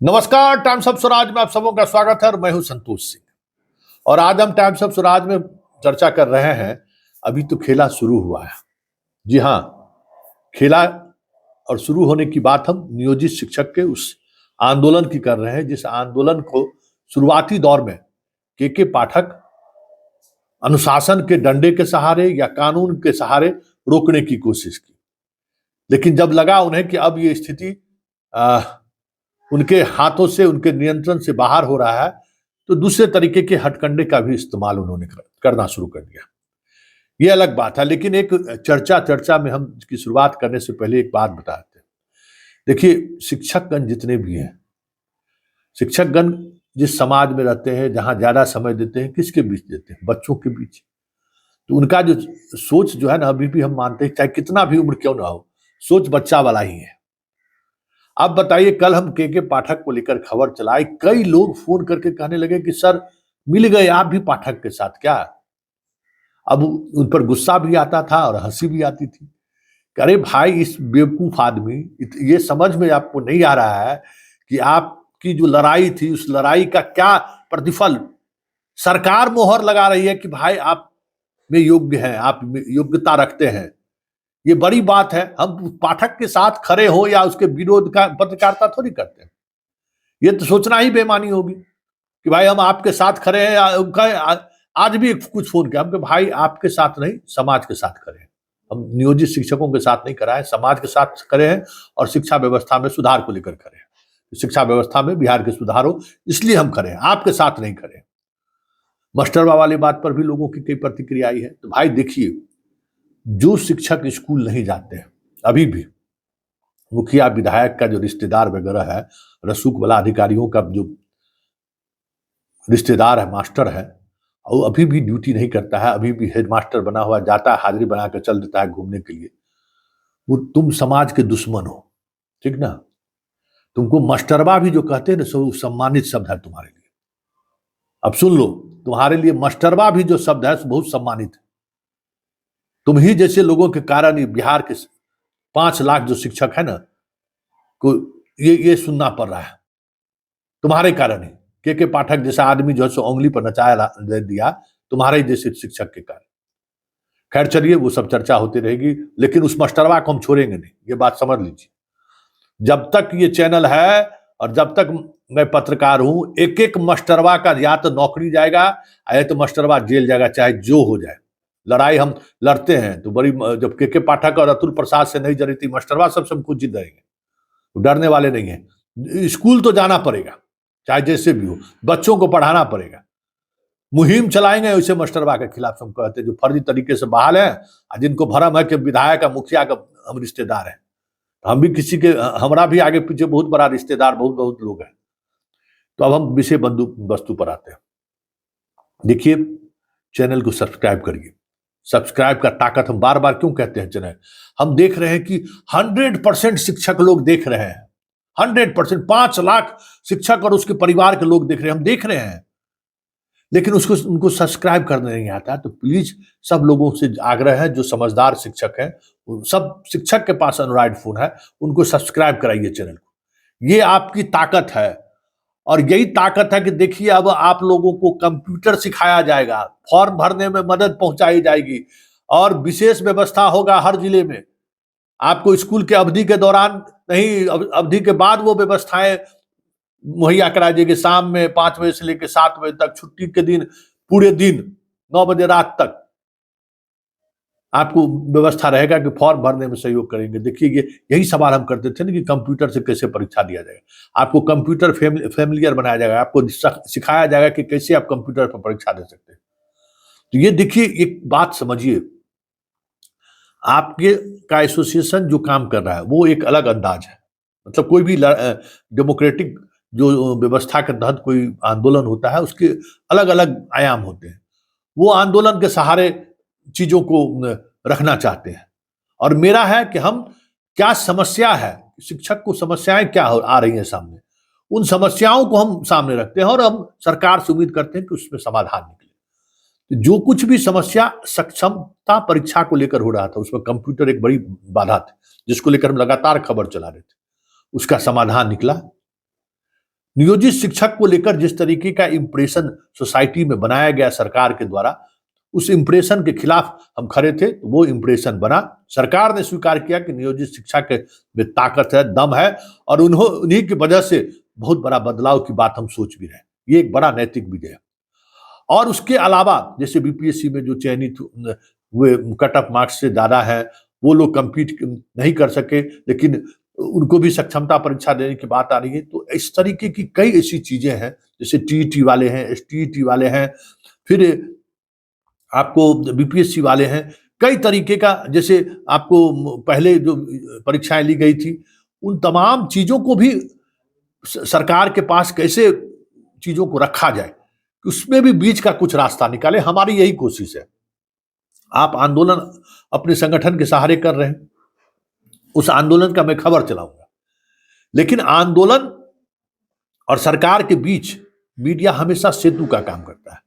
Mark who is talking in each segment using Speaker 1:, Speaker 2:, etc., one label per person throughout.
Speaker 1: नमस्कार, times of Swaraj में आप सबों का स्वागत है और मैं हूं संतोष सिंह। और आज हम टाइम्स ऑफ स्वराज में चर्चा कर रहे हैं। अभी तो खेला शुरू हुआ है। जी हाँ, खेला और शुरू होने की बात हम नियोजित शिक्षक के उस आंदोलन की कर रहे हैं जिस आंदोलन को शुरुआती दौर में के पाठक अनुशासन के डंडे के सहारे या कानून के सहारे रोकने की कोशिश की। लेकिन जब लगा उन्हें कि अब ये स्थिति उनके हाथों से, उनके नियंत्रण से बाहर हो रहा है, तो दूसरे तरीके के हथकंडे का भी इस्तेमाल उन्होंने करना शुरू कर दिया। ये अलग बात है। लेकिन एक चर्चा में हम इसकी शुरुआत करने से पहले एक बात बताते हैं। देखिए, शिक्षकगण जितने भी हैं, शिक्षकगण जिस समाज में रहते हैं, जहां ज्यादा समय देते हैं, किसके बीच देते हैं? बच्चों के बीच। तो उनका जो सोच जो है ना, अभी भी हम मानते हैं, चाहे कितना भी उम्र क्यों ना हो, सोच बच्चा वाला ही है। अब बताइए, कल हम के पाठक को लेकर खबर चलाई, कई लोग फोन करके कहने लगे कि सर मिल गए आप भी पाठक के साथ क्या? अब उन पर गुस्सा भी आता था और हंसी भी आती थी। अरे भाई, इस बेवकूफ आदमी, ये समझ में आपको नहीं आ रहा है कि आपकी जो लड़ाई थी, उस लड़ाई का क्या प्रतिफल सरकार मोहर लगा रही है कि भाई आप में योग्य हैं, आप योग्यता रखते हैं। ये बड़ी बात है। हम पाठक के साथ खड़े हो या उसके विरोध का पत्रकारिता थोड़ी करते हैं। ये तो सोचना ही बेईमानी होगी कि भाई हम आपके साथ खड़े हैं। आज भी कुछ फोन किया, हम भाई आपके साथ नहीं, समाज के साथ खड़े हैं। हम नियोजित शिक्षकों के साथ नहीं खड़ा है, समाज के साथ खड़े हैं और शिक्षा व्यवस्था में सुधार को लेकर खड़े हैं। शिक्षा व्यवस्था में बिहार के सुधार हो, इसलिए हम खड़े हैं, आपके साथ नहीं खड़े हैं। मास्टरवा वाली बात पर भी लोगों की कई प्रतिक्रिया आई है। तो भाई देखिए, जो शिक्षक स्कूल नहीं जाते हैं, अभी भी मुखिया विधायक का जो रिश्तेदार वगैरह है, रसूख वाला अधिकारियों का जो रिश्तेदार है, मास्टर है, और अभी भी ड्यूटी नहीं करता है, अभी भी हेडमास्टर बना हुआ जाता है, हाजिरी बना कर चल देता है घूमने के लिए। वो तुम समाज के दुश्मन हो, ठीक ना? तुमको मास्टरवा भी जो कहते हैं ना, सो सम्मानित शब्द है तुम्हारे लिए। अब सुन लो, तुम्हारे लिए मास्टरवा भी जो शब्द है बहुत सम्मानित है। तुम ही जैसे लोगों के कारण बिहार के 5 लाख जो शिक्षक है ना, को ये सुनना पड़ रहा है तुम्हारे कारण ही। के पाठक जैसा आदमी जो है सो उंगली पर नचाया दिया तुम्हारे जैसे शिक्षक के कारण। खैर चलिए, वो सब चर्चा होती रहेगी, लेकिन उस मास्टरवा को हम छोड़ेंगे नहीं, ये बात समझ लीजिए। जब तक ये चैनल है और जब तक मैं पत्रकार हूं, एक एक मास्टरवा का या तो नौकरी जाएगा या तो मास्टरवा जेल जाएगा, चाहे जो हो जाए। लड़ाई हम लड़ते हैं तो बड़ी, जब के पाठक और अतुल प्रसाद से नहीं जड़ी थी, मास्टरवा सबसे हम खुद जिद रहेंगे, डरने वाले नहीं है। स्कूल तो जाना पड़ेगा, चाहे जैसे भी हो, बच्चों को पढ़ाना पड़ेगा। मुहिम चलाएंगे वैसे मास्टरवा के खिलाफ हम कहते हैं, जो फर्जी तरीके से बहाल है, जिनको भरम है कि विधायक का, मुखिया का हम रिश्तेदार हैं। हम भी किसी के, हमारा भी आगे पीछे बहुत बड़ा रिश्तेदार, बहुत लोग हैं। तो अब हम विषय बंदूक वस्तु पर आते हैं। देखिए, चैनल को सब्सक्राइब करिए। सब्सक्राइब का ताकत, हम बार बार क्यों कहते हैं चैनल, हम देख रहे हैं कि 100% शिक्षक लोग देख रहे हैं। 100%, 5 लाख शिक्षक और उसके परिवार के लोग देख रहे हैं, हम देख रहे हैं। लेकिन उसको, उनको सब्सक्राइब करने नहीं आता। तो प्लीज सब लोगों से आग्रह है, जो समझदार शिक्षक हैं, सब शिक्षक के पास एंड्रॉइड फोन है, उनको सब्सक्राइब कराइए चैनल को। ये आपकी ताकत है। और यही ताकत है कि देखिए, अब आप लोगों को कंप्यूटर सिखाया जाएगा, फॉर्म भरने में मदद पहुंचाई जाएगी और विशेष व्यवस्था होगा हर जिले में। आपको स्कूल के अवधि के दौरान नहीं, अवधि के बाद वो व्यवस्थाएं मुहैया करा जाएगी। शाम में 5 बजे से लेकर 7 बजे तक, छुट्टी के दिन पूरे दिन 9 बजे रात तक आपको व्यवस्था रहेगा कि फॉर्म भरने में सहयोग करेंगे। देखिए, ये यही सवाल हम करते थे ना कि कंप्यूटर से कैसे परीक्षा दिया जाएगा। आपको कंप्यूटर फैमिलियर बनाया जाएगा, आपको सिखाया जाएगा कि कैसे आप कंप्यूटर पर परीक्षा दे सकते हैं। तो ये देखिए, एक बात समझिए, आपके का एसोसिएशन जो काम कर रहा है वो एक अलग अंदाज है। मतलब कोई भी डेमोक्रेटिक जो व्यवस्था के तहत कोई आंदोलन होता है, उसके अलग अलग आयाम होते हैं। वो आंदोलन के सहारे चीजों को रखना चाहते हैं। और मेरा है कि हम, क्या समस्या है, शिक्षक को समस्याएं क्या आ रही हैं सामने, उन समस्याओं को हम सामने रखते हैं और हम सरकार से उम्मीद करते हैं कि उसमें समाधान निकले। तो जो कुछ भी समस्या सक्षमता परीक्षा को लेकर हो रहा था, उसमें कंप्यूटर एक बड़ी बाधा थी, जिसको लेकर हम लगातार खबर चला रहे थे। उसका समाधान निकला। नियोजित शिक्षक को लेकर जिस तरीके का इंप्रेशन सोसाइटी में बनाया गया सरकार के द्वारा, उस इंप्रेशन के खिलाफ हम खड़े थे, तो वो इंप्रेशन बना। सरकार ने स्वीकार किया कि नियोजित शिक्षा के में ताकत है, दम है, और उन्हीं की वजह से बहुत बड़ा बदलाव की बात हम सोच भी रहे हैं। ये एक बड़ा नैतिक विजय है। और उसके अलावा जैसे बीपीएससी में जो चयनित हुए कट ऑफ मार्क्स से ज्यादा है, वो लोग compete नहीं कर सके, लेकिन उनको भी सक्षमता परीक्षा देने की बात आ रही है। तो इस तरीके की कई ऐसी चीजें हैं, जैसे टीईटी वाले हैं, एसटीईटी वाले हैं, फिर आपको बीपीएससी वाले हैं, कई तरीके का, जैसे आपको पहले जो परीक्षाएं ली गई थी, उन तमाम चीजों को भी सरकार के पास कैसे चीजों को रखा जाए, उसमें भी बीच का कुछ रास्ता निकाले। हमारी यही कोशिश है। आप आंदोलन अपने संगठन के सहारे कर रहे हैं, उस आंदोलन का मैं खबर चलाऊंगा, लेकिन आंदोलन और सरकार के बीच मीडिया हमेशा सेतु का काम करता है,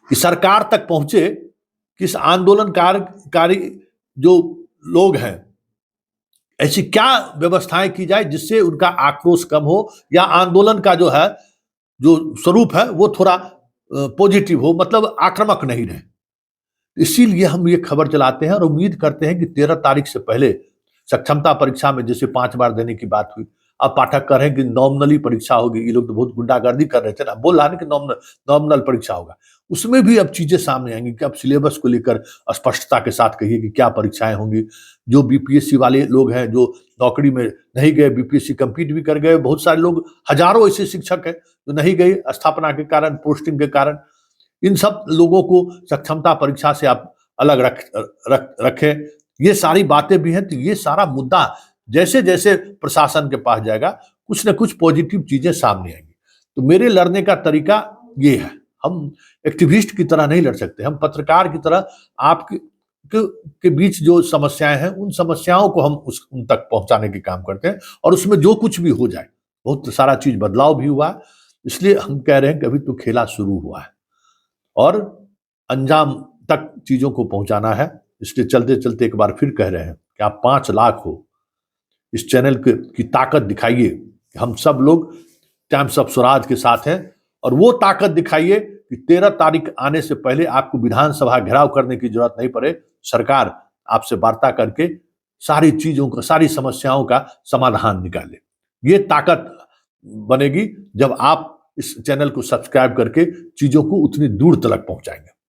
Speaker 1: कि सरकार तक पहुंचे कि इस आंदोलनकारी जो लोग हैं, ऐसी क्या व्यवस्थाएं की जाए जिससे उनका आक्रोश कम हो, या आंदोलन का जो है जो स्वरूप है वो थोड़ा पॉजिटिव हो, मतलब आक्रामक नहीं रहे। इसीलिए हम ये खबर चलाते हैं और उम्मीद करते हैं कि 13 तारीख से पहले सक्षमता परीक्षा में जैसे 5 बार देने की बात हुई, अब पाठक कह रहे हैं कि नॉमिनली परीक्षा होगी। ये लोग तो बहुत गुंडागर्दी कर रहे थे ना, बोल रहा है कि नॉमिनल परीक्षा होगा। उसमें भी अब चीजें सामने आएंगी कि अब सिलेबस को लेकर स्पष्टता के साथ कहिए कि क्या परीक्षाएं होंगी। जो बीपीएससी वाले लोग हैं, जो नौकरी में नहीं गए, बीपीएससी कम्पीट भी कर गए, बहुत सारे लोग, हजारों ऐसे शिक्षक हैं जो नहीं गए स्थापना के कारण, पोस्टिंग के कारण। इन सब लोगों को सक्षमता परीक्षा से आप अलग रखें। ये सारी बातें भी हैं। तो ये सारा मुद्दा जैसे जैसे प्रशासन के पास जाएगा, कुछ न कुछ पॉजिटिव चीजें सामने आएंगी। तो मेरे लड़ने का तरीका ये है, हम एक्टिविस्ट की तरह नहीं लड़ सकते, हम पत्रकार की तरह आपके बीच जो समस्याएं हैं, उन समस्याओं को हम उन तक पहुंचाने के काम करते हैं, और उसमें जो कुछ भी हो जाए, बहुत सारा चीज बदलाव भी हुआ। इसलिए हम कह रहे हैं कि अभी तो खेला शुरू हुआ है और अंजाम तक चीजों को पहुंचाना है। इसलिए चलते चलते एक बार फिर कह रहे हैं कि आप 5 लाख हो, इस चैनल की ताकत दिखाइए। हम सब लोग टाइम्स ऑफ स्वराज के साथ हैं, और वो ताकत दिखाइए कि 13 तारीख आने से पहले आपको विधानसभा घेराव करने की जरूरत नहीं पड़े। सरकार आपसे वार्ता करके सारी चीजों का, सारी समस्याओं का समाधान निकाले। ये ताकत बनेगी जब आप इस चैनल को सब्सक्राइब करके चीजों को उतनी दूर तक पहुंचाएंगे।